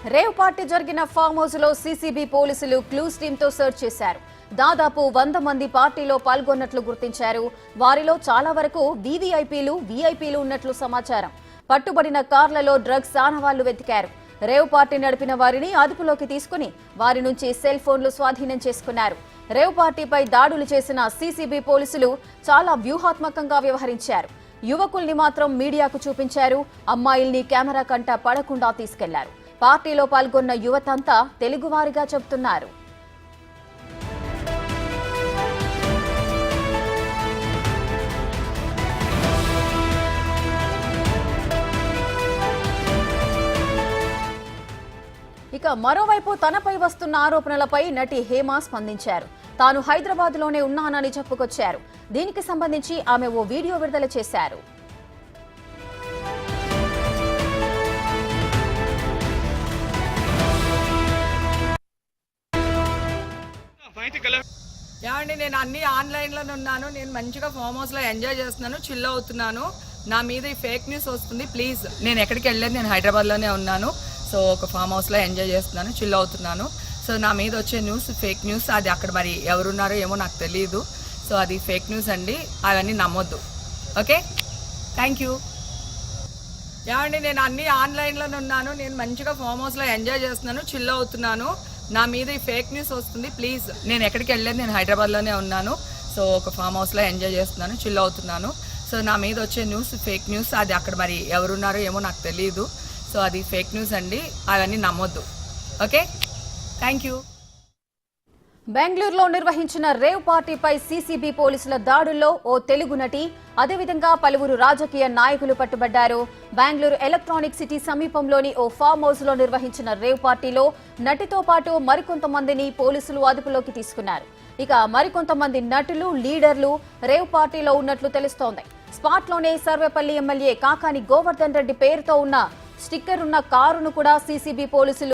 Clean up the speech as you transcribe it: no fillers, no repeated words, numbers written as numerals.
Rave party జరిగిన farm house లో CCB పోలీసులు క్లూస్ టీమ్ తో సెర్చ్ చేశారు. దాదాపు 100 మంది పార్టీలో పాల్గొన్నట్లు గుర్తించారు. వారిలో చాలా వరకు వీవీఐపీలు ఉన్నట్లు సమాచారం. పట్టుబడిన కార్లలో డ్రగ్స్ ఆనవాళ్లు వెతికారు. రేవ్ పార్టీ నడిపిన వారిని అదుపులోకి తీసుకుని వారి నుంచి సెల్ ఫోన్లు స్వాధీనం చేసుకున్నారు. రేవ్ పార్టీపై దాడులు చేసిన సీసీబీ పోలీసులు చాలా వ్యూహాత్మకంగా వ్యవహరించారు. యువకుల్ని మాత్రం మీడియాకు చూపించారు. అమ్మాయిల్ని కెమెరా కంట పడకుండా తీసుకెళ్లారు. పార్టీలో పాల్గొన్న యువతంతా తెలుగువారిగా చెబుతున్నారు. ఇక మరోవైపు తనపై వస్తున్న ఆరోపణలపై నటి హేమ స్పందించారు. తాను హైదరాబాద్ లోనే ఉన్నానని చెప్పుకొచ్చారు. దీనికి సంబంధించి ఆమె ఓ వీడియో విడుదల చేశారు. ఏమండి, నేను అన్ని ఆన్లైన్లోనే ఉన్నాను. నేను మంచిగా ఫామ్ హౌస్లో ఎంజాయ్ చేస్తున్నాను, చిల్ అవుతున్నాను. నా మీద ఈ ఫేక్ న్యూస్ వస్తుంది. ప్లీజ్, నేను ఎక్కడికి వెళ్ళలేదు, నేను హైదరాబాద్లోనే ఉన్నాను. సో ఒక ఫామ్ హౌస్లో ఎంజాయ్ చేస్తున్నాను, చిల్ అవుతున్నాను. సో నా మీద వచ్చే న్యూస్ ఫేక్ న్యూస్. అది అక్కడ మరి ఎవరున్నారో ఏమో నాకు తెలియదు. సో అది ఫేక్ న్యూస్ అండి, అవన్నీ నమ్మొద్దు. Okay, thank you. ఏమండి, నేను అన్ని ఆన్లైన్లోనే ఉన్నాను. నేను మంచిగా ఫామ్ హౌస్లో ఎంజాయ్ చేస్తున్నాను, చిల్ అవుతున్నాను. నా మీద ఈ ఫేక్ న్యూస్ వస్తుంది. ప్లీజ్, నేను ఎక్కడికి వెళ్ళలేదు, నేను హైదరాబాద్లోనే ఉన్నాను. సో ఒక ఫామ్ హౌస్లో ఎంజాయ్ చేస్తున్నాను, చిల్ అవుతున్నాను. సో నా మీద వచ్చే న్యూస్ ఫేక్ న్యూస్. అది అక్కడ మరి ఎవరున్నారో ఏమో నాకు తెలియదు. సో అది ఫేక్ న్యూస్ అండి, అవన్నీ నమ్మొద్దు. Okay, thank you. బెంగళూరులో నిర్వహించిన రేవ్ పార్టీపై సీసీబీ పోలీసుల దాడుల్లో ఓ తెలుగు నటి, అదేవిధంగా పలువురు రాజకీయ నాయకులు పట్టుబడ్డారు. బెంగళూరు ఎలక్ట్రానిక్ సిటీ సమీపంలోని ఓ ఫామ్ హౌస్ లో నిర్వహించిన రేవ్ పార్టీలో నటితో పాటు మరికొంతమందిని పోలీసులు అదుపులోకి తీసుకున్నారు. ఇక మరికొంతమంది నటులు, లీడర్లు రేవ్ పార్టీలో ఉన్నట్లు తెలుస్తోంది. స్పాట్ లోనే సర్వేపల్లి ఎమ్మెల్యే కాకాని గోవర్ధన్ రెడ్డి పేరుతో ఉన్న స్టిక్కర్ ఉన్న కారును కూడా సీసీబీ పోలీసులు